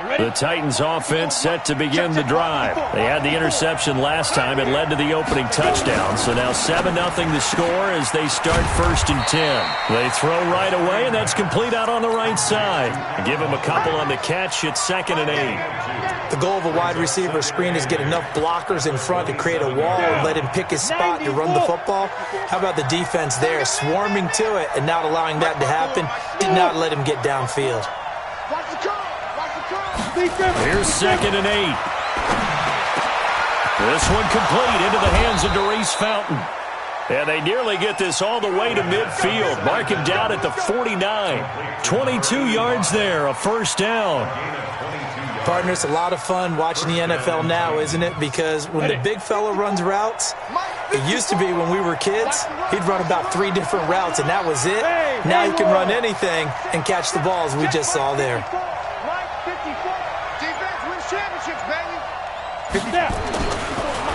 The Titans offense set to begin the drive. They had the interception last time. It led to the opening touchdown. So now 7-0 the score as they start 1st and 10. They throw right away, and that's complete out on the right side. Give them a couple on the catch. It's 2nd and 8. The goal of a wide receiver screen is get enough blockers in front to create a wall and let him pick his spot to run the football. How about the defense there, swarming to it and not allowing that to happen? Did not let him get downfield. Here's 2nd and 8. This one complete into the hands of Darius Fountain. And they nearly get this all the way to midfield. Mark him down at the 49. 22 yards there, a 1st down. Partner, it's a lot of fun watching the NFL now, isn't it? Because when the big fella runs routes, it used to be when we were kids, he'd run about 3 different routes, and that was it. Now he can run anything and catch the balls we just saw there.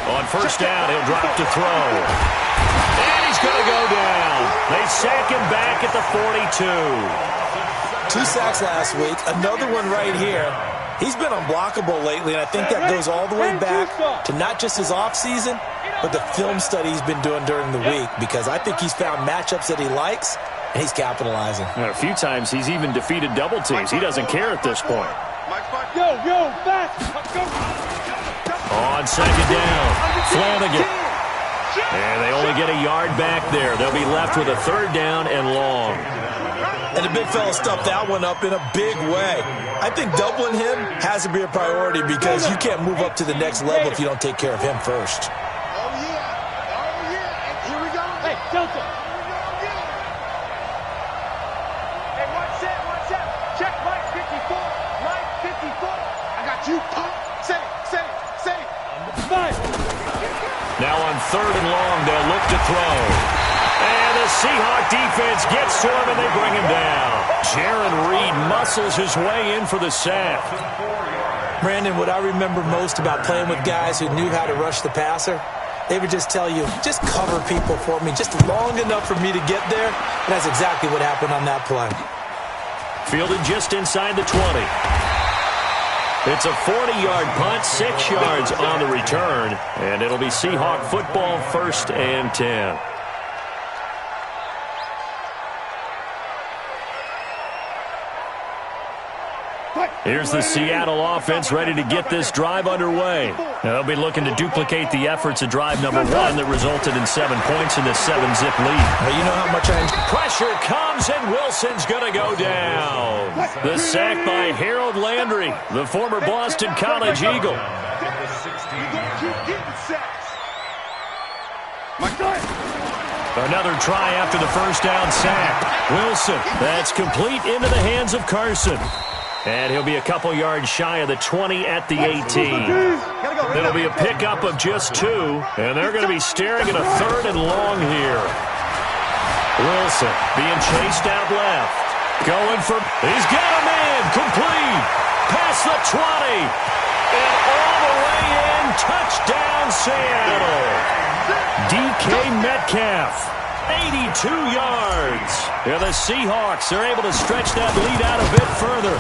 On 1st down, he'll drop to throw. And he's going to go down. They sack him back at the 42. 2 sacks last week, another one right here. He's been unblockable lately, and I think that goes all the way back to not just his offseason, but the film study he's been doing during the week, because I think he's found matchups that he likes, and he's capitalizing. A few times he's even defeated double teams. He doesn't care at this point. On 2nd down, Flanagan. And they only get a yard back there. They'll be left with a 3rd down and long. And the big fella stuffed that one up in a big way. I think doubling him has to be a priority because you can't move up to the next level if you don't take care of him first. Here we go. Hey, Delta. Hey, watch that. Check Mike 54. Mike 54. I got you. Say it. Now on 3rd and long, they'll look to throw. And the Seahawk defense gets to him, and they bring him down. Jaron Reed muscles his way in for the sack. Brandon, what I remember most about playing with guys who knew how to rush the passer, they would just tell you, just cover people for me, just long enough for me to get there. And that's exactly what happened on that play. Fielded just inside the 20. It's a 40-yard punt, 6 yards on the return, and it'll be Seahawk football 1st and 10. Here's the Seattle offense ready to get this drive underway. They'll be looking to duplicate the efforts of drive number 1 that resulted in 7 points in the 7-zip lead. Well, you know how much Pressure comes, and Wilson's going to go down. The sack by Harold Landry, the former Boston College Eagle. Another try after the 1st down sack. Wilson, that's complete into the hands of Carson. And he'll be a couple yards shy of the 20 at the 18. It'll be a pickup of just 2, and they're going to be staring at a 3rd and long here. Wilson being chased out left. Going for, he's got a man, complete. Past the 20. And all the way in, touchdown Seattle. DK Metcalf. 82 yards. Yeah, the Seahawks are able to stretch that lead out a bit further.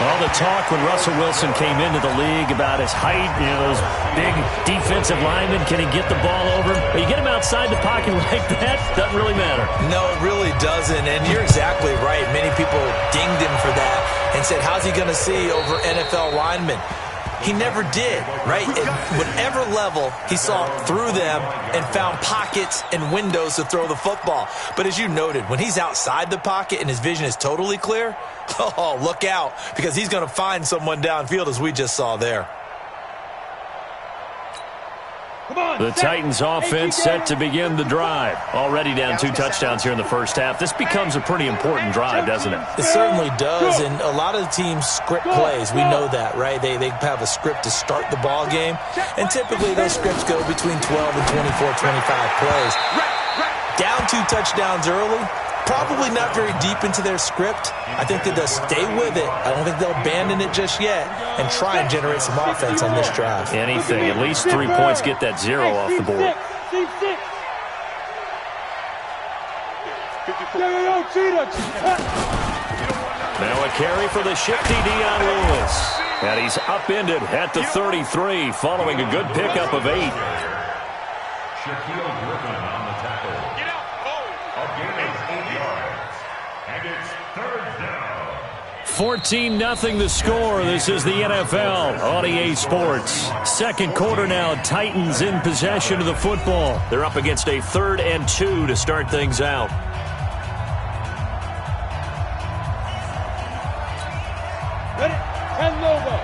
All the talk when Russell Wilson came into the league about his height, those big defensive linemen, can he get the ball over him? You get him outside the pocket like that, doesn't really matter. No, it really doesn't, and you're exactly right. Many people dinged him for that and said, how's he going to see over NFL linemen? He never did, right? At whatever level, he saw through them and found pockets and windows to throw the football. But as you noted, when he's outside the pocket and his vision is totally clear, oh, look out, because he's going to find someone downfield, as we just saw there. The Titans offense set to begin the drive. Already down 2 touchdowns here in the 1st half. This becomes a pretty important drive, doesn't it? It certainly does, and a lot of the teams script plays. We know that, right? They have a script to start the ball game, and typically those scripts go between 12 and 24, 25 plays. Down 2 touchdowns early, probably not very deep into their script. I think that they'll stay with it. I don't think they'll abandon it just yet and try and generate some offense on this drive. Anything. At least 3 points, get that 0 off the board. Now a carry for the shifty Dion Lewis. And he's upended at the 33 following a good pickup of 8. Shaquille Griffin on the tackle. Get out. Oh. A gain of 8 yards. And it's third down. 14-0 the score. This is the NFL on EA Sports. Second quarter now. Titans in possession of the football. They're up against a 3rd and 2 to start things out. Ready? And Lobo.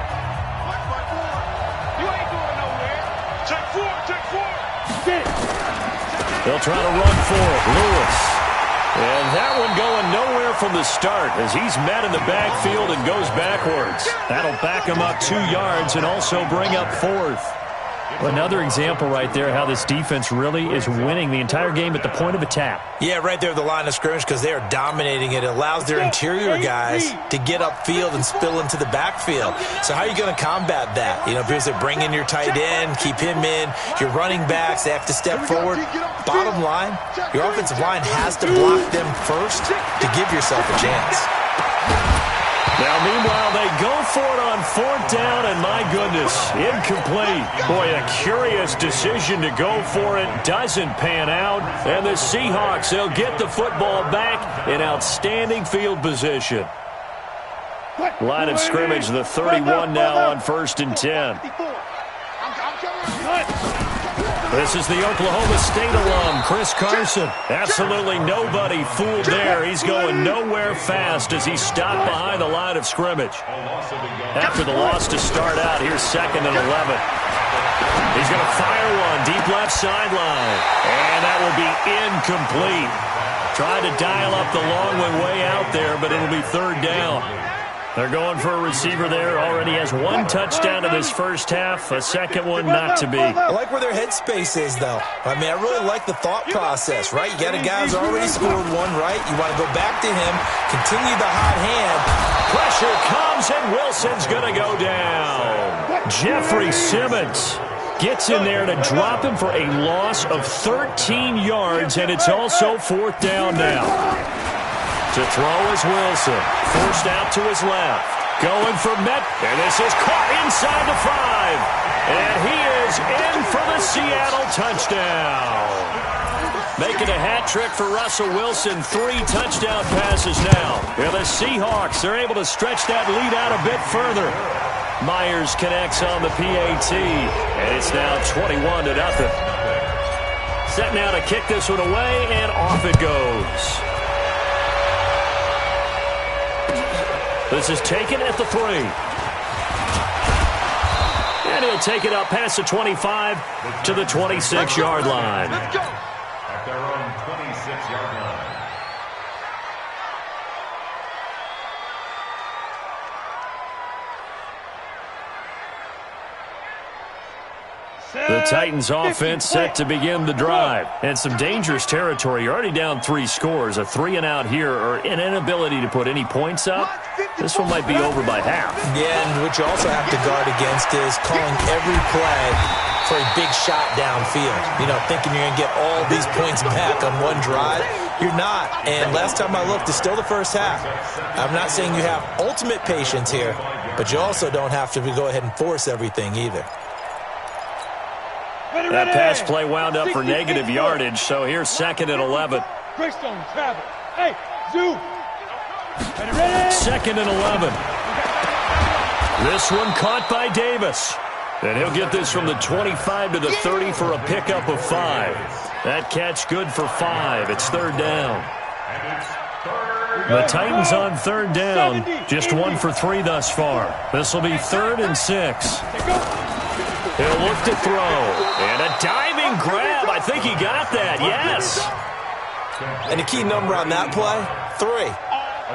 You ain't going nowhere. Check 4. Get it. They'll try to run for it. Lewis. And that one going nowhere from the start as he's met in the backfield and goes backwards. That'll back him up 2 yards and also bring up 4th. Another example right there how this defense really is winning the entire game at the point of attack. Yeah, right there at the line of scrimmage because they are dominating it. It allows their interior guys to get upfield and spill into the backfield. So how are you going to combat that? You know, because they bring in your tight end, keep him in. Your running backs, they have to step forward. Bottom line, your offensive line has to block them first to give yourself a chance. Now, meanwhile, they go for it on 4th down, and my goodness, incomplete. Boy, a curious decision to go for it. Doesn't pan out. And the Seahawks, they'll get the football back in outstanding field position. Line of scrimmage, the 31 now on 1st and 10. This is the Oklahoma State alum, Chris Carson. Absolutely nobody fooled there. He's going nowhere fast as he stopped behind the line of scrimmage. After the loss to start out, here's 2nd and 11. He's going to fire one deep left sideline. And that will be incomplete. Tried to dial up the long way out there, but it'll be 3rd down. They're going for a receiver there. Already has 1 touchdown in this first half. A second one not to be. I like where their headspace is, though. I mean, I really like the thought process, right? You got a guy who's already scored 1, right? You want to go back to him, continue the hot hand. Pressure comes, and Wilson's going to go down. Jeffrey Simmons gets in there to drop him for a loss of 13 yards, and it's also 4th down now. To throw is Wilson. Forced out to his left. Going for Met. And this is caught inside the 5. And he is in for the Seattle touchdown. Making a hat trick for Russell Wilson. 3 touchdown passes now. And the Seahawks are able to stretch that lead out a bit further. Myers connects on the PAT. And it's now 21-0. Set now to kick this one away, and off it goes. This is taken at the 3. And he'll take it up past the 25 to the 26-yard line. Let's go. At their own 26-yard line. The Titans offense set to begin the drive. And some dangerous territory. You're already down 3 scores. A 3 and out here, or an inability to put any points up. This one might be over by half. Yeah, and what you also have to guard against is calling every play for a big shot downfield. You know, thinking you're going to get all these points back on one drive. You're not. And last time I looked, it's still the first half. I'm not saying you have ultimate patience here, but you also don't have to go ahead and force everything either. That pass play wound up for negative yardage, so here's 2nd and 11. Greystone, travel. Hey, Zoo. Ready. 2nd and 11. This one caught by Davis. And he'll get this from the 25 to the 30 for a pickup of 5. That catch good for 5. It's 3rd down. The Titans on 3rd down. Just 1 for 3 thus far. This will be 3rd and 6. He'll look to throw. And a diving grab. I think he got that. Yes. And the key number on that play, 3.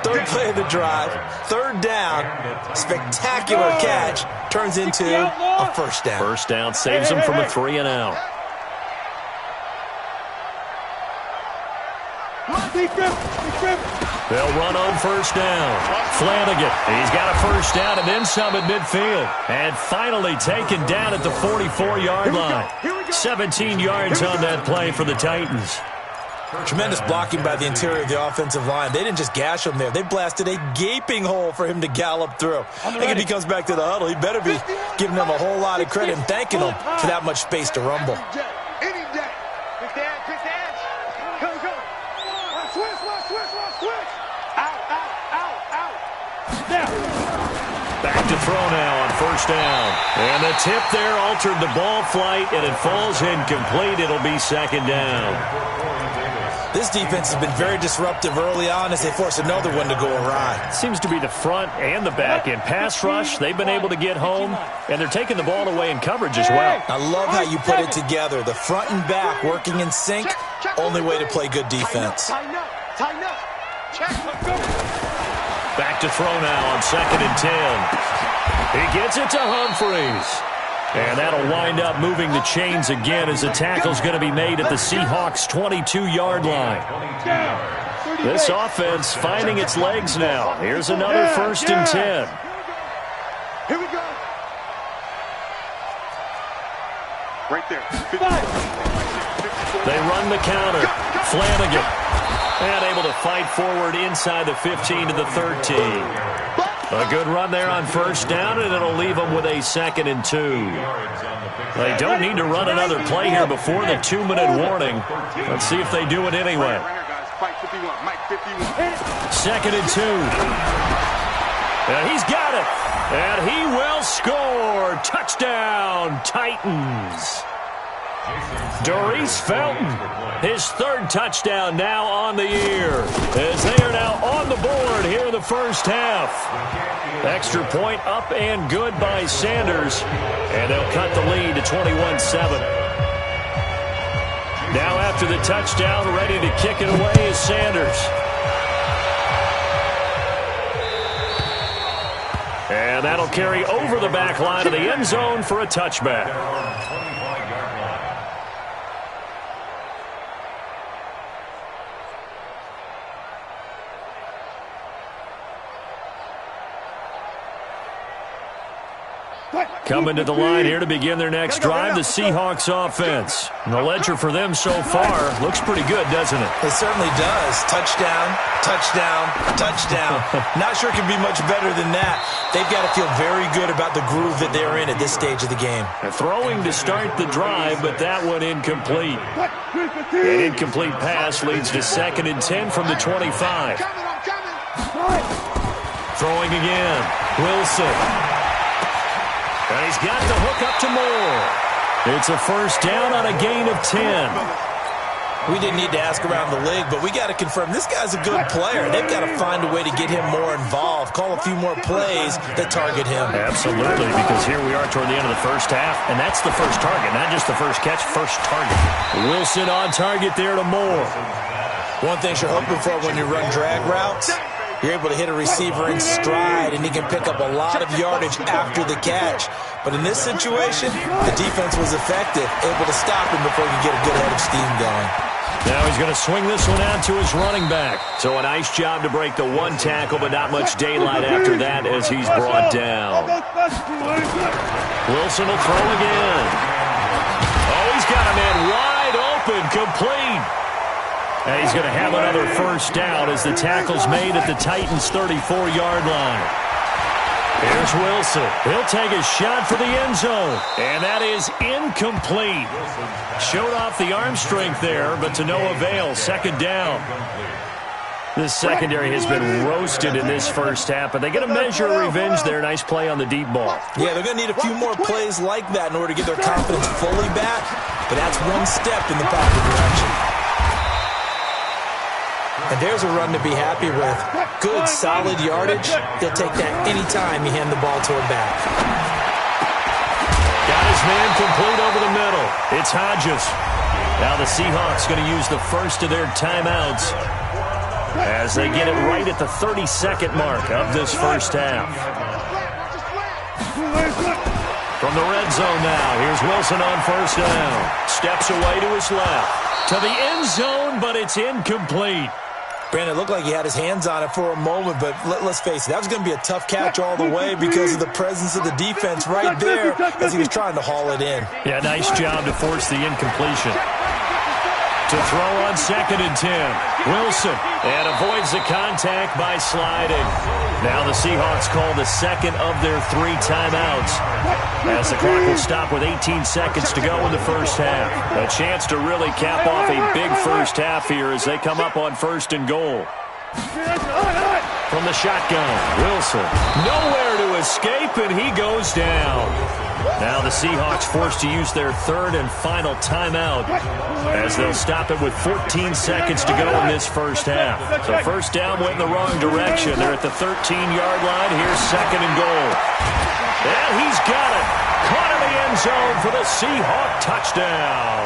3rd play of the drive. 3rd down. Spectacular catch. Turns into a 1st down. 1st down saves him from a 3 and out. They'll run on 1st down. Flanagan, he's got a 1st down and then some at midfield. And finally taken down at the 44-yard line. 17 yards on that play for the Titans. Tremendous blocking by the interior of the offensive line. They didn't just gash him there. They blasted a gaping hole for him to gallop through. I think if he comes back to the huddle, he better be giving them a whole lot of credit and thanking them for that much space to rumble. Any day. Pick the edge, pick the edge. Come. Switch. Out. Now. Back to throw now on first down. And the tip there altered the ball flight, and it falls incomplete. It'll be second down. This defense has been very disruptive early on as they force another one to go awry. Seems to be the front and the back end. Pass rush, they've been able to get home, and they're taking the ball away in coverage as well. I love how you put it together. The front and back working in sync, only way to play good defense. Tighten up. Check, let's go. Back to throw now on 2nd and 10. He gets it to Humphries. And that'll wind up moving the chains again as the tackle's going to be made at the Seahawks' 22-yard line. This offense finding its legs now. Here's another 1st and 10. Here we go. Right there. They run the counter. Flanagan. And able to fight forward inside the 15 to the 13. A good run there on first down, and it'll leave them with a 2nd and 2. They don't need to run another play here before the 2-minute warning. Let's see if they do it anyway. 2nd and 2. And he's got it. And he will score. Touchdown, Titans. Doris Felton, his 3rd touchdown now on the year, as they are now on the board here in the first half. Extra point up and good by Sanders, and they'll cut the lead to 21-7. Now after the touchdown, ready to kick it away is Sanders. And that'll carry over the back line of the end zone for a touchback. Coming to the line here to begin their next drive, the Seahawks offense. And the ledger for them so far looks pretty good, doesn't it? It certainly does. Touchdown. Not sure it can be much better than that. They've got to feel very good about the groove that they're in at this stage of the game. They're throwing to start the drive, but that one incomplete. An incomplete pass leads to 2nd and 10 from the 25. Throwing again. Wilson. And he's got the hook up to Moore. It's a first down on a gain of 10. We didn't need to ask around the league, but we got to confirm this guy's a good player. They've got to find a way to get him more involved, call a few more plays that target him. Absolutely, because here we are toward the end of the first half, and that's the first target, not just the first catch, first target. Wilson on target there to Moore. One thing you're hoping for when you run drag routes, you're able to hit a receiver in stride, and he can pick up a lot of yardage after the catch. But in this situation, the defense was effective, able to stop him before he could get a good head of steam going. Now he's going to swing this one out to his running back. So a nice job to break the one tackle, but not much daylight after that as he's brought down. Wilson will throw again. Oh, he's got a man wide open, complete. And he's going to have another first down as the tackle's made at the Titans' 34-yard line. Here's Wilson. He'll take a shot for the end zone. And that is incomplete. Showed off the arm strength there, but to no avail. 2nd down. This secondary has been roasted in this first half, but they get a measure of revenge there. Nice play on the deep ball. Yeah, they're going to need a few more plays like that in order to get their confidence fully back. But that's one step in the proper direction. And there's a run to be happy with. Good, solid yardage. He'll take that anytime you hand the ball to him back. Got his man complete over the middle. It's Hodges. Now the Seahawks going to use the first of their timeouts as they get it right at the 32nd mark of this first half. From the red zone now, here's Wilson on first down. Steps away to his left. To the end zone, but it's incomplete. Brandon, it looked like he had his hands on it for a moment, but let's face it, that was going to be a tough catch all the way because of the presence of the defense right there as he was trying to haul it in. Yeah, nice job to force the incompletion. To throw on 2nd and 10. Wilson. And avoids the contact by sliding. Now the Seahawks call the second of their 3 timeouts, as the clock will stop with 18 seconds to go in the first half. A chance to really cap off a big first half here as they come up on 1st and goal. From the shotgun, Wilson. Nowhere to escape, and he goes down. Now the Seahawks forced to use their 3rd and final timeout, as they'll stop it with 14 seconds to go in this first half. So first down went in the wrong direction. They're at the 13-yard line. Here's 2nd and goal. And he's got it. Caught in the end zone for the Seahawk touchdown.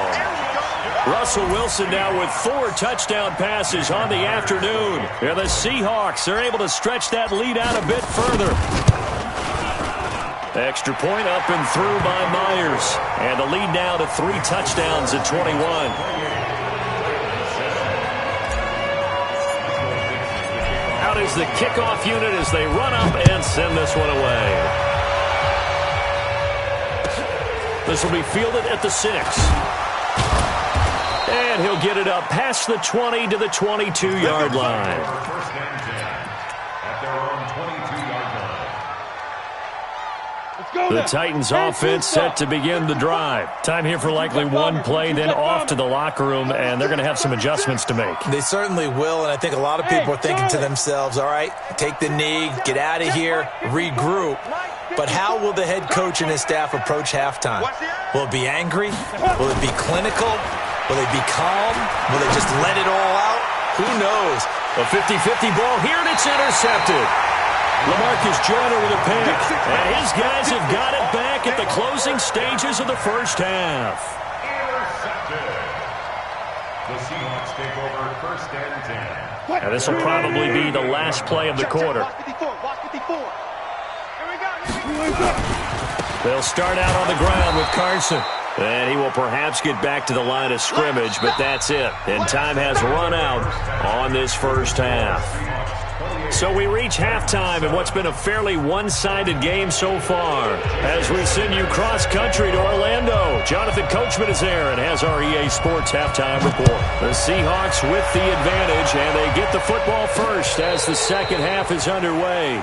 Russell Wilson now with 4 touchdown passes on the afternoon. And the Seahawks are able to stretch that lead out a bit further. Extra point up and through by Myers. And the lead now to 3 touchdowns at 21. Out is the kickoff unit as they run up and send this one away. This will be fielded at the 6. And he'll get it up past the 20 to the 22-yard line. First and 10 at their own 22-yard line. The Titans offense set to begin the drive. Time here for likely one play, then off to the locker room, and they're going to have some adjustments to make. They certainly will, and I think a lot of people are thinking to themselves, all right, take the knee, get out of here, regroup. But how will the head coach and his staff approach halftime? Will it be angry? Will it be clinical? Will they be calm? Will they just let it all out? Who knows? A 50-50 ball here, and it's intercepted. LaMarcus Joyner with a pick. And his guys have got it back at the closing stages of the first half. Intercepted. The Seahawks take over 1st and 10. And this will probably be the last play of the quarter. They'll start out on the ground with Carson. And he will perhaps get back to the line of scrimmage, but that's it. And time has run out on this first half. So we reach halftime in what's been a fairly one-sided game so far. As we send you cross-country to Orlando, Jonathan Coachman is there and has our EA Sports halftime report. The Seahawks with the advantage, and they get the football first as the second half is underway.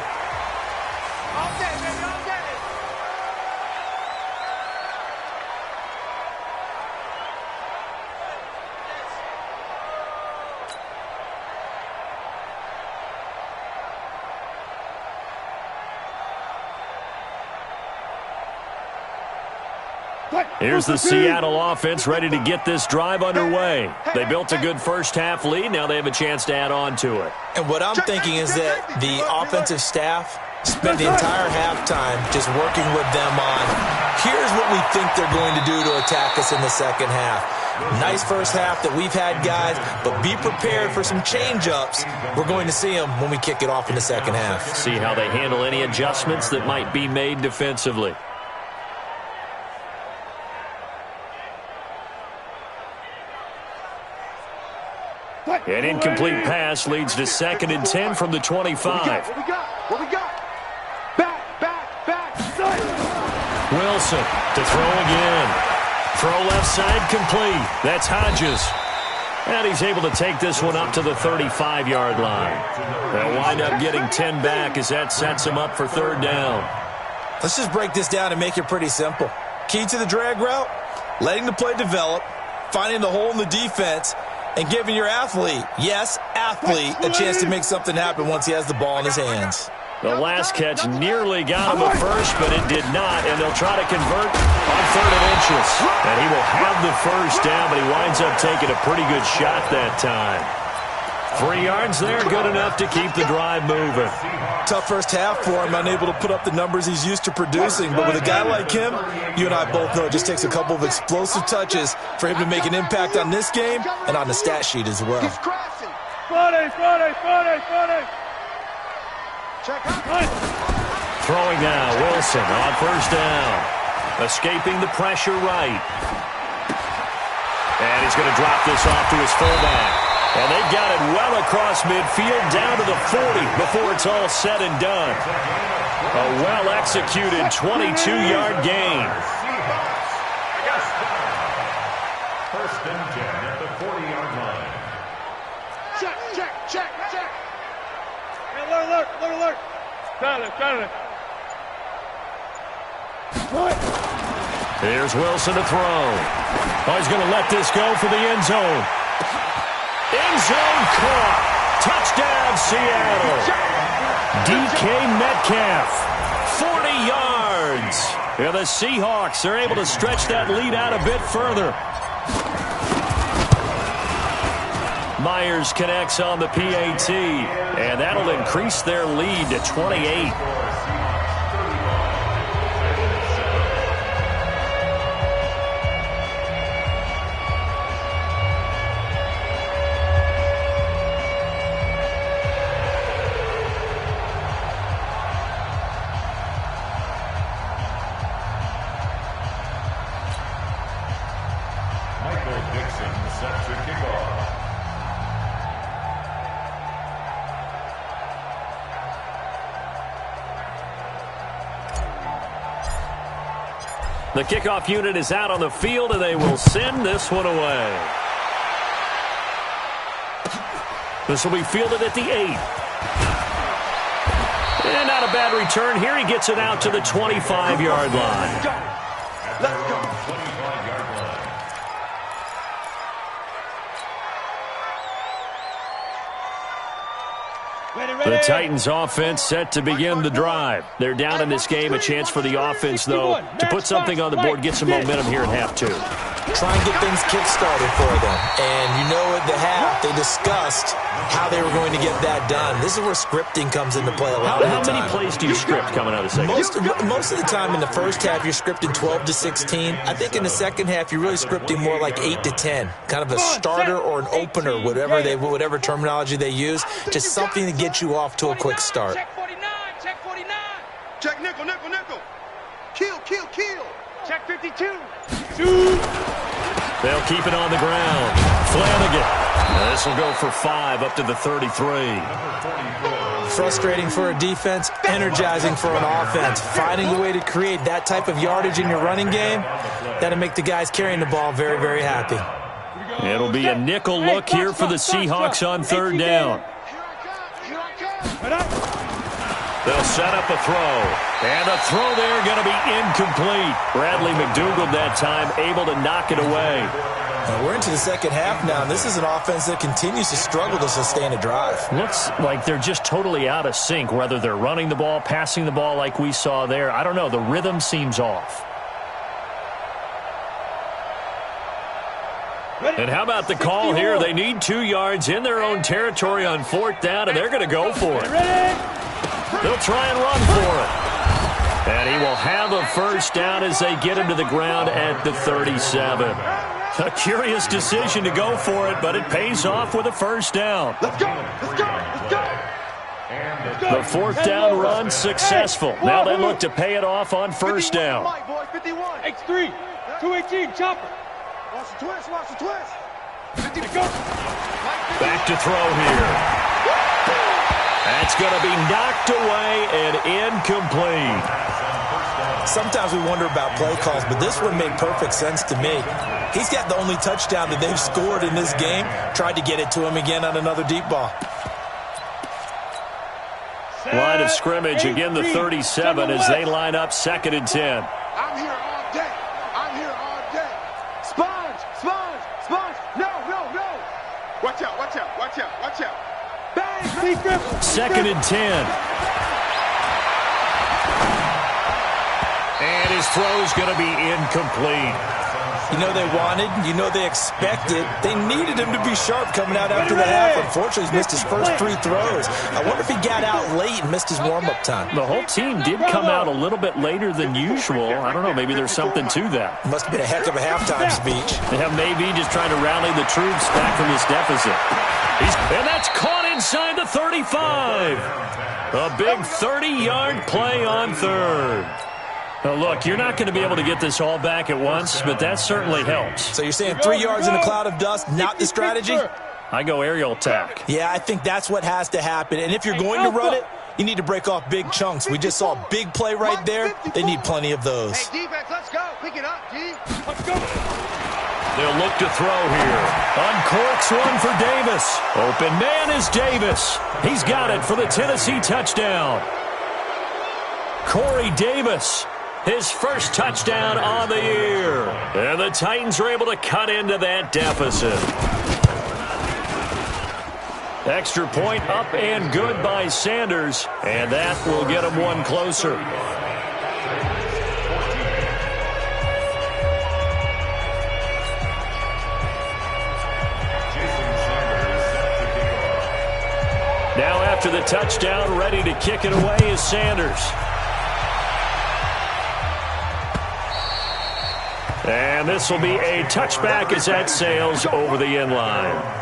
Here's the Seattle offense ready to get this drive underway. They built a good first half lead. Now they have a chance to add on to it. And what I'm thinking is that the offensive staff spent the entire halftime just working with them on, here's what we think they're going to do to attack us in the second half. Nice first half that we've had, guys, but be prepared for some change-ups. We're going to see them when we kick it off in the second half. See how they handle any adjustments that might be made defensively. An incomplete pass leads to 2nd and 10 from the 25. What we got? Back. Wilson to throw again. Throw left side complete. That's Hodges. And he's able to take this one up to the 35-yard line. They'll wind up getting 10 back as that sets him up for 3rd down. Let's just break this down and make it pretty simple. Key to the drag route, letting the play develop, finding the hole in the defense, and giving your athlete, yes, athlete, a chance to make something happen once he has the ball in his hands. The last catch nearly got him at first, but it did not, and they'll try to convert on 3rd and inches. And he will have the first down, but he winds up taking a pretty good shot that time. 3 yards there, good enough to keep the drive moving. Tough first half for him, unable to put up the numbers he's used to producing. But with a guy like him, you and I both know it just takes a couple of explosive touches for him to make an impact on this game and on the stat sheet as well. Friday. Throwing now, Wilson on 1st down. Escaping the pressure right. And he's going to drop this off to his fullback. And they've got it well across midfield down to the 40 before it's all said and done. A well-executed 22-yard gain. First and 10 at the 40-yard line. Check. Hey, alert. Got it. Here's Wilson to throw. Oh, he's going to let this go for the end zone. End zone caught. Touchdown, Seattle. DK Metcalf, 40 yards. Yeah, the Seahawks are able to stretch that lead out a bit further. Myers connects on the PAT, and that'll increase their lead to 28. The kickoff unit is out on the field, and they will send this one away. This will be fielded at the 8. And not a bad return here. He gets it out to the 25-yard line. Let's go. The Titans offense set to begin the drive. They're down in this game. A chance for the offense, though, to put something on the board, get some momentum here in half 2. Try and get things kick-started for them. And you know at the half, they discussed how they were going to get that done. This is where scripting comes into play a lot of the time. How many plays do you script coming out of the second half? Most of the time in the first half, you're scripting 12 to 16. I think in the second half, you're really scripting more like 8 to 10. Kind of a starter or an opener, whatever terminology they use. Just something to get you off to a quick start. Check 49. Check nickel. Kill. Check 52. They'll keep it on the ground. Flanagan. This will go for 5 up to the 33. Frustrating for a defense, energizing for an offense. Finding a way to create that type of yardage in your running game, that'll make the guys carrying the ball very, very happy. It'll be a nickel look here for the Seahawks on 3rd down. They'll set up a throw. And the throw there going to be incomplete. Bradley McDougald that time able to knock it away. We're into the second half now, and this is an offense that continues to struggle to sustain a drive. Looks like they're just totally out of sync, whether they're running the ball, passing the ball like we saw there. I don't know. The rhythm seems off. And how about the call here? They need 2 yards in their own territory on 4th down, and they're going to go for it. They'll try and run for it. And he will have a first down as they get him to the ground at the 37. A curious decision to go for it, but it pays off with a first down. Let's go. The 4th down run successful. Now they look to pay it off on first down. X3, 218, chopper. Watch the twist. 50 to go. Back to throw here. That's going to be knocked away and incomplete. Sometimes we wonder about play calls, but this one made perfect sense to me. He's got the only touchdown that they've scored in this game. Tried to get it to him again on another deep ball. Line of scrimmage, again the 37 as they line up 2nd and 10. I'm here all day. Sponge. No. Watch out. Bang. 2nd and 10. And his throw is going to be incomplete. You know they wanted, you know they expected. They needed him to be sharp coming out after the half. Unfortunately, he's missed his first 3 throws. I wonder if he got out late and missed his warm-up time. The whole team did come out a little bit later than usual. I don't know, maybe there's something to that. Must have been a heck of a halftime speech. Yeah, maybe just trying to rally the troops back from this deficit. And that's caught inside the 35. A big 30-yard play on 3rd. Now, look, you're not going to be able to get this all back at once, but that certainly helps. So you're saying 3 yards in a cloud of dust, not the strategy? I go aerial attack. Yeah, I think that's what has to happen. And if you're going to run it, you need to break off big chunks. We just saw a big play right there. They need plenty of those. Hey, defense, let's go. Pick it up, G. Let's go. They'll look to throw here. Uncorks one for Davis. Open man is Davis. He's got it for the Tennessee touchdown. Corey Davis, his first touchdown on the year. And the Titans are able to cut into that deficit. Extra point up and good by Sanders, and that will get him one closer. Now after the touchdown, ready to kick it away is Sanders. And this will be a touchback as that sails over the end line.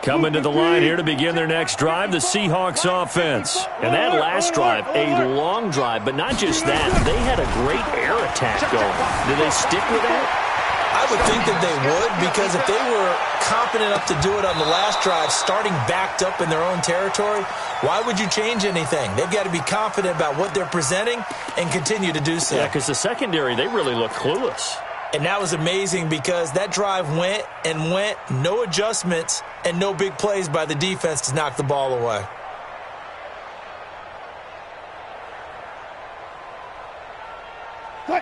Coming to the line here to begin their next drive, the Seahawks offense. And that last drive, a long drive, but not just that. They had a great air attack going. Do they stick with that? I would think that they would, because if they were confident enough to do it on the last drive, starting backed up in their own territory, why would you change anything? They've got to be confident about what they're presenting and continue to do so. Yeah, because the secondary, they really look clueless. And that was amazing because that drive went and went, no adjustments, and no big plays by the defense to knock the ball away.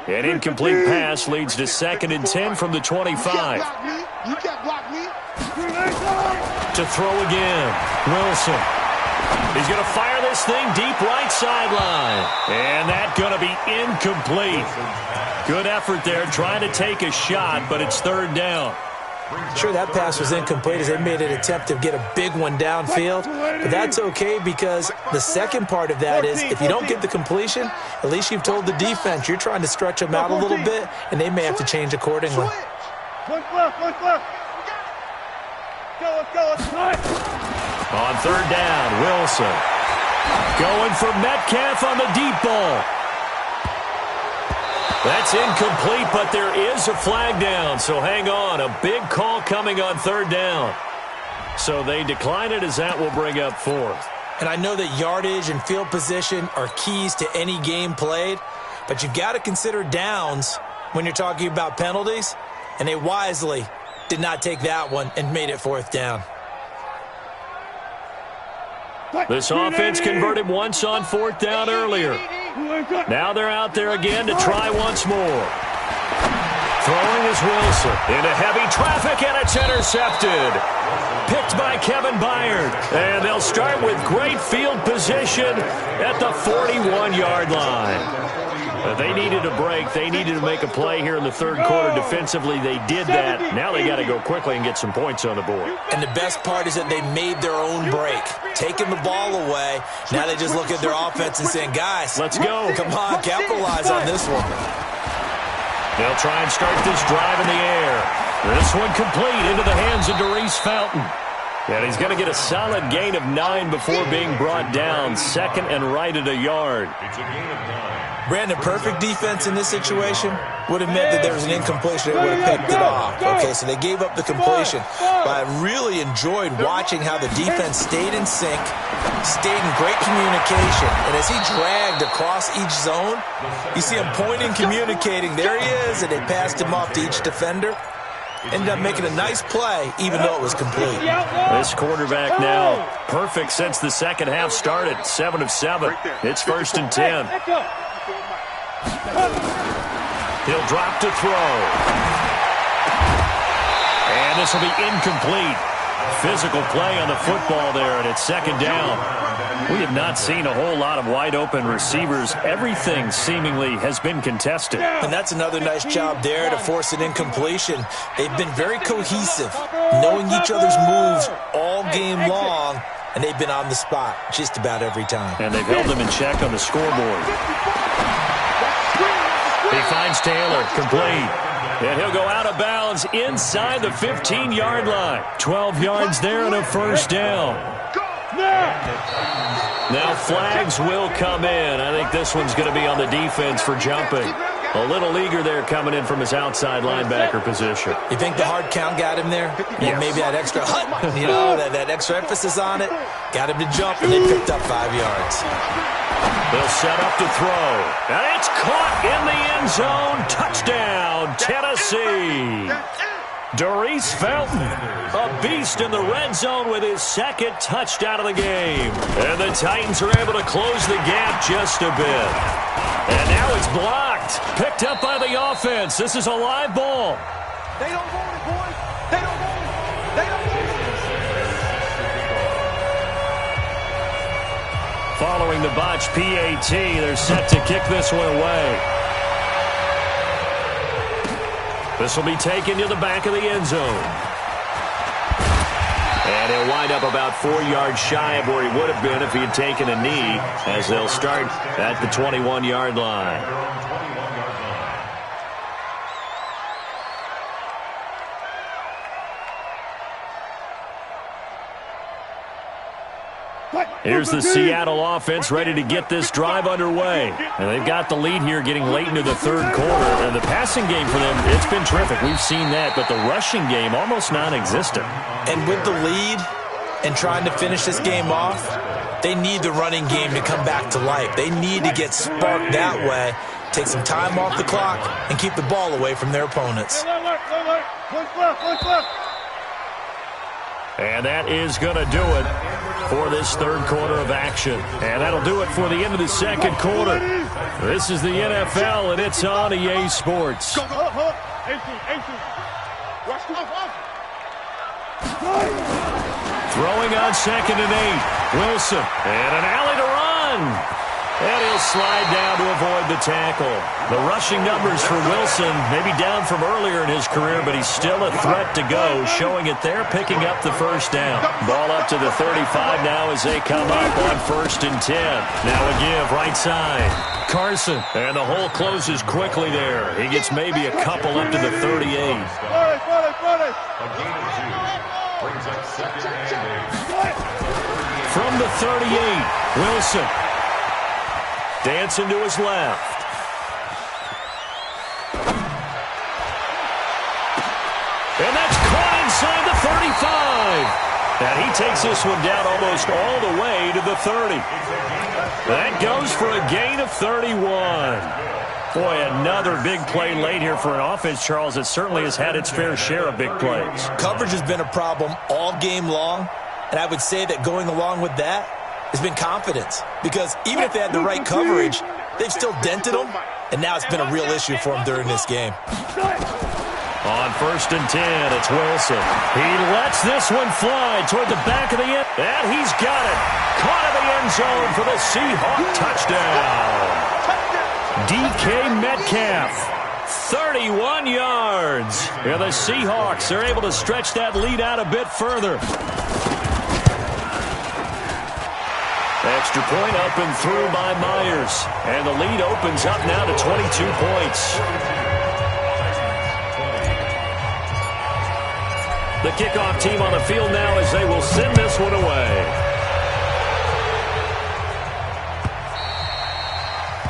An incomplete pass leads to 2nd and 10 from the 25. You can't block me. To throw again, Wilson. He's going to fire this thing deep right sideline. And that's going to be incomplete. Good effort there, trying to take a shot, but it's 3rd down. Sure, that pass was incomplete as they made an attempt to get a big one downfield. But that's okay because the second part of that is if you don't get the completion, at least you've told the defense you're trying to stretch them out a little bit, and they may have to change accordingly. One clip. Go. On 3rd down, Wilson. Going for Metcalf on the deep ball. That's incomplete, but there is a flag down, so hang on. A big call coming on 3rd down. So they decline it as that will bring up 4th. And I know that yardage and field position are keys to any game played, but you've got to consider downs when you're talking about penalties, and they wisely did not take that one and made it 4th down. This offense converted once on 4th down earlier. Now they're out there again to try once more. Throwing is Wilson into heavy traffic, and it's intercepted. Picked by Kevin Byard. And they'll start with great field position at the 41-yard line. They needed a break. They needed to make a play here in the 3rd quarter defensively. They did that. Now they got to go quickly and get some points on the board. And the best part is that they made their own break. Taking the ball away. Now they just look at their offense and saying, guys, let's go. Come on, capitalize on this one. They'll try and start this drive in the air. This one complete into the hands of Darius Fountain. And he's going to get a solid gain of 9 before being brought down. 2nd and right at a yard. It's a gain of 9. Brandon, perfect defense in this situation would have meant that there was an incompletion. They would have picked it off. Okay, so they gave up the completion. But I really enjoyed watching how the defense stayed in sync, stayed in great communication. And as he dragged across each zone, you see him pointing, communicating. There he is, and they passed him off to each defender. Ended up making a nice play, even though it was complete. This quarterback now perfect since the second half started. 7 of 7. It's 1st and 10. He'll drop to throw. And this will be incomplete. Physical play on the football there, and it's 2nd down. We have not seen a whole lot of wide-open receivers. Everything seemingly has been contested. And that's another nice job there to force an incompletion. They've been very cohesive, knowing each other's moves all game long, and they've been on the spot just about every time. And they've held them in check on the scoreboard. He finds Taylor, complete. And he'll go out of bounds inside the 15-yard line. 12 yards there and a 1st down. Now flags will come in. I think this one's going to be on the defense for jumping. A little eager there coming in from his outside linebacker position. You think the hard count got him there? Yes. Maybe that extra that extra emphasis on it got him to jump, and they picked up 5 yards. They'll set up to throw. And it's caught in the end zone. Touchdown, Tennessee. Darius Felton, a beast in the red zone with his second touchdown of the game. And the Titans are able to close the gap just a bit. And now it's blocked. Picked up by the offense. This is a live ball. They don't want it, boys. They don't want it. They don't want it. Following the botch PAT, they're set to kick this one away. This will be taken to the back of the end zone. And he'll wind up about 4 yards shy of where he would have been if he had taken a knee, as they'll start at the 21-yard line. Here's the Seattle offense ready to get this drive underway. And they've got the lead here getting late into the third quarter. And the passing game for them, it's been terrific. We've seen that, but the rushing game almost non-existent. And with the lead and trying to finish this game off, they need the running game to come back to life. They need to get sparked that way, take some time off the clock, and keep the ball away from their opponents. And that is going to do it for this third quarter of action. And that'll do it for the end of the second quarter. This is the NFL, and it's on EA Sports. Throwing on 2nd and 8. Wilson, and an alley to run. And he'll slide down to avoid the tackle. The rushing numbers for Wilson maybe down from earlier in his career, but he's still a threat to go, showing it there, picking up the first down. Ball up to the 35 now as they come up on 1st and 10. Now a give right side. Carson, and the hole closes quickly there. He gets maybe a couple up to the 38. From the 38, Wilson. Dancing to his left. And that's caught inside the 35. And he takes this one down almost all the way to the 30. That goes for a gain of 31. Boy, another big play late here for an offense, Charles, that certainly has had its fair share of big plays. Coverage has been a problem all game long, and I would say that going along with that has been confidence, because even if they had the right coverage, they've still dented them, and now it's been a real issue for them during this game. On 1st and 10, it's Wilson. He lets this one fly toward the back of the end, and he's got it. Caught in the end zone for the Seahawk touchdown. DK Metcalf, 31 yards. And the Seahawks are able to stretch that lead out a bit further. Extra point up and through by Myers. And the lead opens up now to 22 points. The kickoff team on the field now as they will send this one away.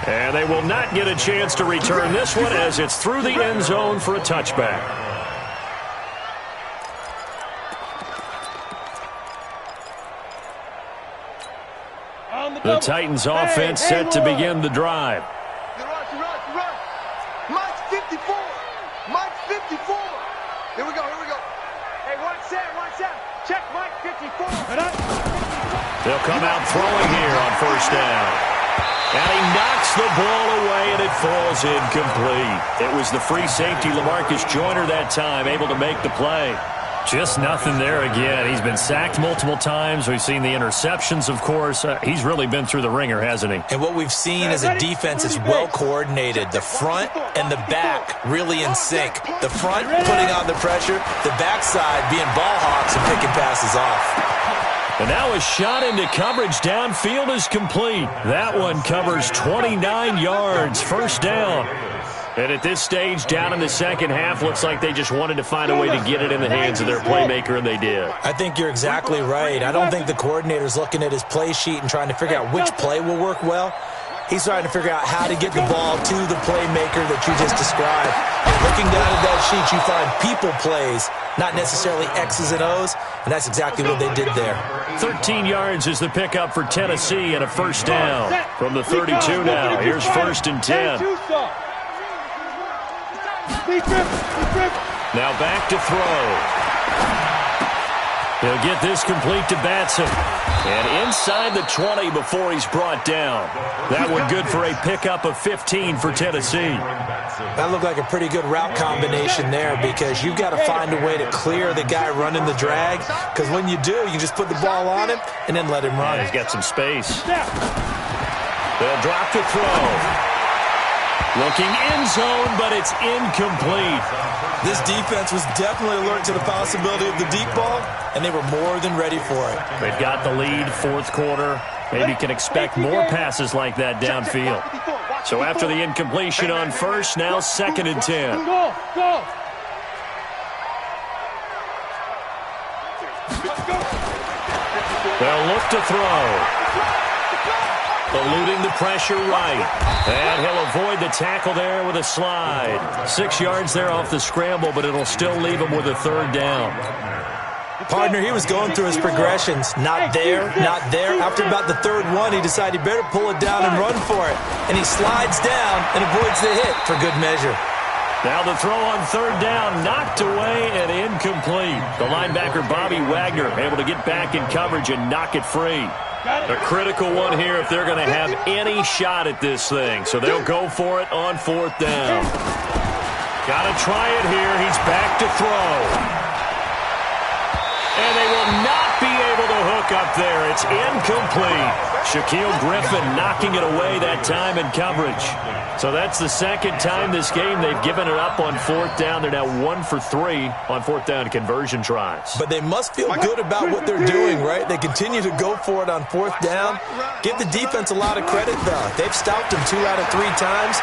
And they will not get a chance to return this one as it's through the end zone for a touchback. The Titans offense set to begin the drive. Run. Mike's 54. Mike's 54. Here we go. Hey, one set. Check Mike 54. They'll come out throwing here on 1st down. And he knocks the ball away, and it falls incomplete. It was the free safety, LaMarcus Joyner, that time, able to make the play. Just nothing there again. He's been sacked multiple times. We've seen the interceptions, of course. He's really been through the ringer, hasn't he? And what we've seen is a defense that's well coordinated. The front and the back really in sync. The front putting on the pressure, the backside being ball hawks and picking passes off. And now a shot into coverage downfield is complete. That one covers 29 yards, 1st down. And at this stage, down in the second half, looks like they just wanted to find a way to get it in the hands of their playmaker, and they did. I think you're exactly right. I don't think the coordinator's looking at his play sheet and trying to figure out which play will work well. He's trying to figure out how to get the ball to the playmaker that you just described. And looking down at that sheet, you find people plays, not necessarily X's and O's, and that's exactly what they did there. 13 yards is the pickup for Tennessee and a first down from the 32 now. Here's 1st and 10. Now back to throw. He'll get this complete to Batson. And inside the 20 before he's brought down. That one good for a pickup of 15 for Tennessee. That looked like a pretty good route combination there because you've got to find a way to clear the guy running the drag. Because when you do, you just put the ball on him and then let him run. Yeah, he's got some space. They'll drop to throw. Looking end zone, but it's incomplete. This defense was definitely alert to the possibility of the deep ball, and they were more than ready for it. They've got the lead, fourth quarter. Maybe can expect more passes like that downfield. So after the incompletion on first, now 2nd and 10. They'll look to throw. Eluding the pressure right. And he'll avoid the tackle there with a slide. 6 yards there off the scramble, but it'll still leave him with a 3rd down. Partner, he was going through his progressions. Not there, not there. After about the 3rd one, he decided he better pull it down and run for it. And he slides down and avoids the hit for good measure. Now the throw on 3rd down, knocked away and incomplete. The linebacker, Bobby Wagner, able to get back in coverage and knock it free. A critical one here if they're going to have any shot at this thing. So they'll go for it on 4th down. Got to try it here. He's back to throw. And they will not be able to hook up there. It's incomplete. Shaquille Griffin knocking it away that time in coverage. So that's the 2nd time this game they've given it up on 4th down. They're now 1 for 3 on 4th down conversion tries. But they must feel good about what they're doing, right? They continue to go for it on 4th down. Give the defense a lot of credit, though. They've stopped them 2 out of 3 times.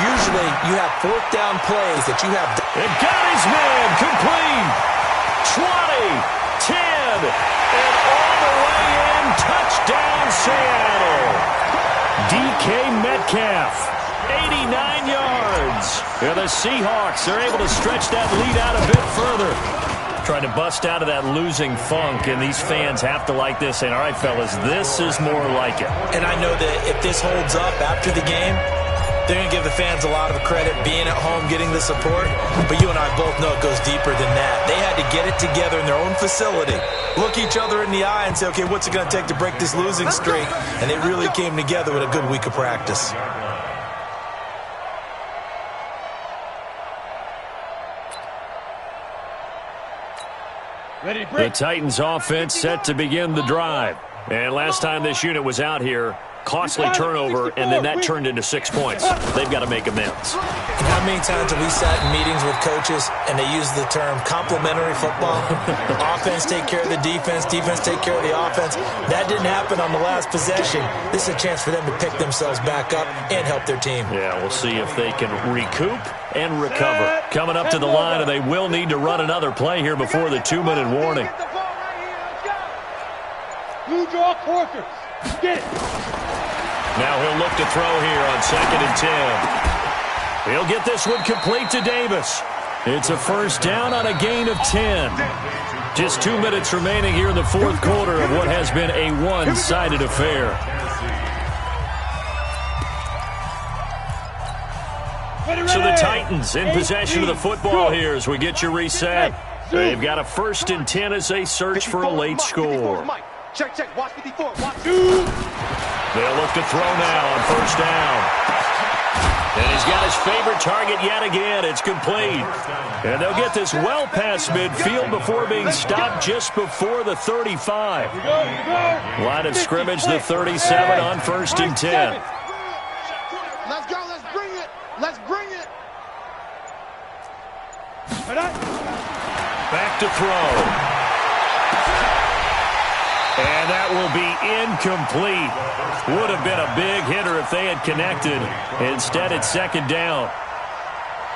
Usually you have 4th down plays that you have. It got his man complete. 20, 10, and all the way in. Touchdown, Seattle. DK Metcalf. 89 yards. And the Seahawks are able to stretch that lead out a bit further. Trying to bust out of that losing funk, and these fans have to like this. And all right, fellas, this is more like it. And I know that if this holds up after the game, they're going to give the fans a lot of credit being at home, getting the support. But you and I both know it goes deeper than that. They had to get it together in their own facility, look each other in the eye and say, okay, what's it going to take to break this losing streak? And they really came together with a good week of practice. The Titans offense set to begin the drive. And last time this unit was out here, costly turnover, and then that turned into 6 points. They've got to make amends. And how many times have we sat in meetings with coaches and they use the term complementary football? Offense take care of the defense, defense take care of the offense. That didn't happen on the last possession. This is a chance for them to pick themselves back up and help their team. Yeah, we'll see if they can recoup and recover. Coming up to the line, and they will need to run another play here before the 2-minute warning. Blue draw quarters. Get it. Now he'll look to throw here on 2nd and 10. He'll get this one complete to Davis. It's a first down on a gain of 10. Just 2 minutes remaining here in the 4th quarter of what has been a one-sided affair. So the Titans in possession of the football here as we get you reset. They've got a 1st and 10 as they search for a late score. Check, check. Watch 54. Watch. They'll look to throw now on 1st down. And he's got his favorite target yet again. It's complete. And they'll get this well past midfield before being stopped just before the 35. Line of scrimmage, the 37 on 1st and 10. Let's go. Let's bring it. Let's bring it. Back to throw. And that will be incomplete. Would have been a big hitter if they had connected. Instead, it's 2nd down.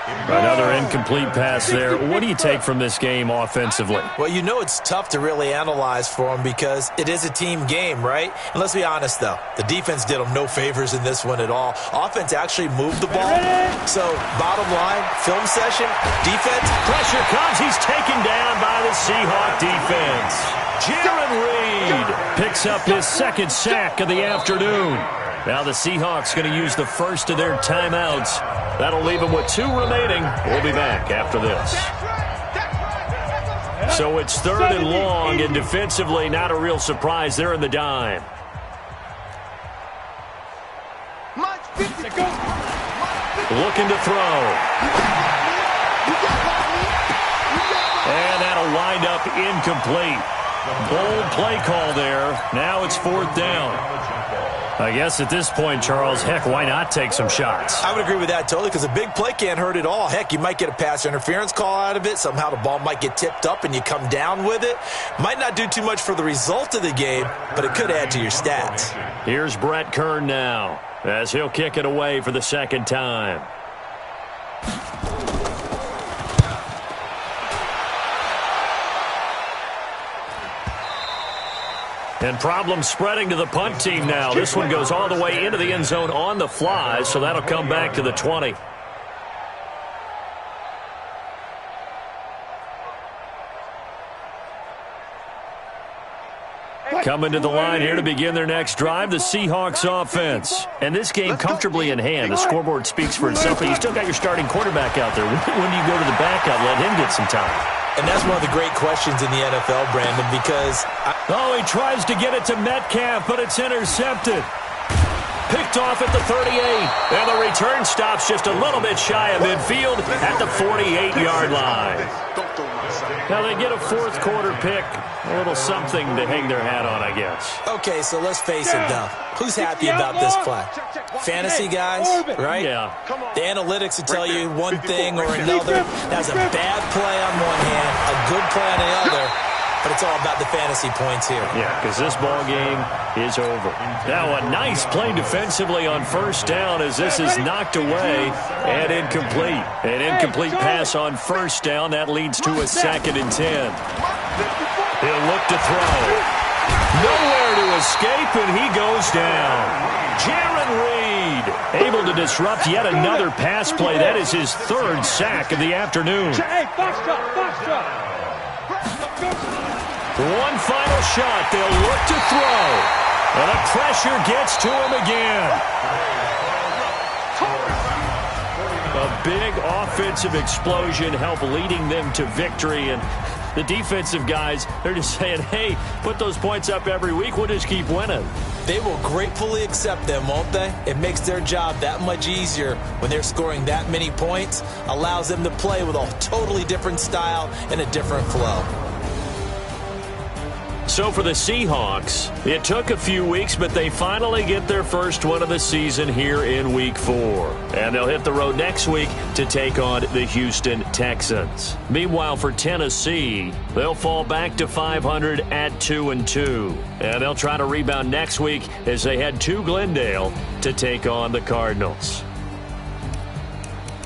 Another incomplete pass there. What do you take from this game offensively? Well, you know it's tough to really analyze for them because it is a team game, right? And let's be honest, though. The defense did them no favors in this one at all. Offense actually moved the ball. So, bottom line, film session, defense. Pressure comes. He's taken down by the Seahawk defense. Jaron Reed picks up his second sack of the afternoon. Now the Seahawks going to use the first of their timeouts. That'll leave them with 2 remaining. We'll be back after this. So it's 3rd and long, and defensively not a real surprise. They're in the dime. Looking to throw. And that'll wind up incomplete. Bold play call there. Now it's 4th down. I guess at this point, Charles, heck, why not take some shots? I would agree with that totally because a big play can't hurt at all. Heck, you might get a pass interference call out of it. Somehow the ball might get tipped up and you come down with it. Might not do too much for the result of the game, but it could add to your stats. Here's Brett Kern now as he'll kick it away for the 2nd time. And problems spreading to the punt team now. This one goes all the way into the end zone on the fly, so that'll come back to the 20. Coming to the line here to begin their next drive, the Seahawks offense. And this game comfortably in hand. The scoreboard speaks for itself, but you still got your starting quarterback out there. When do you go to the backup, let him get some time? And that's one of the great questions in the NFL, Brandon, because... Oh, he tries to get it to Metcalf, but it's intercepted. Picked off at the 38. And the return stops just a little bit shy of midfield at the 48-yard line. Now they get a 4th quarter pick. A little something to hang their hat on, I guess. Okay, so let's face it, though. Who's happy about this play? Fantasy guys, right? Yeah. The analytics will tell you one thing or another. That's a bad play on one hand, a good play on the other. But it's all about the fantasy points here. Yeah, because this ball game is over. Now a nice play defensively on 1st down as this is knocked away and incomplete. An incomplete pass on 1st down. That leads to a 2nd and 10. He'll look to throw. Nowhere to escape, and he goes down. Jaron Reed able to disrupt yet another pass play. That is his 3rd sack of the afternoon. One final shot. They'll look to throw. And the pressure gets to him again. A big offensive explosion helped leading them to victory. And the defensive guys, they're just saying, hey, put those points up every week. We'll just keep winning. They will gratefully accept them, won't they? It makes their job that much easier when they're scoring that many points. Allows them to play with a totally different style and a different flow. So for the Seahawks, it took a few weeks, but they finally get their first one of the season here in Week 4. And they'll hit the road next week to take on the Houston Texans. Meanwhile, for Tennessee, they'll fall back to 500 at 2-2. And they'll try to rebound next week as they head to Glendale to take on the Cardinals.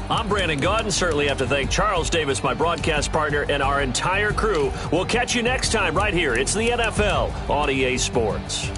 I'm Brandon Gaudin. Certainly have to thank Charles Davis, my broadcast partner, and our entire crew. We'll catch you next time right here. It's the NFL on EA Sports.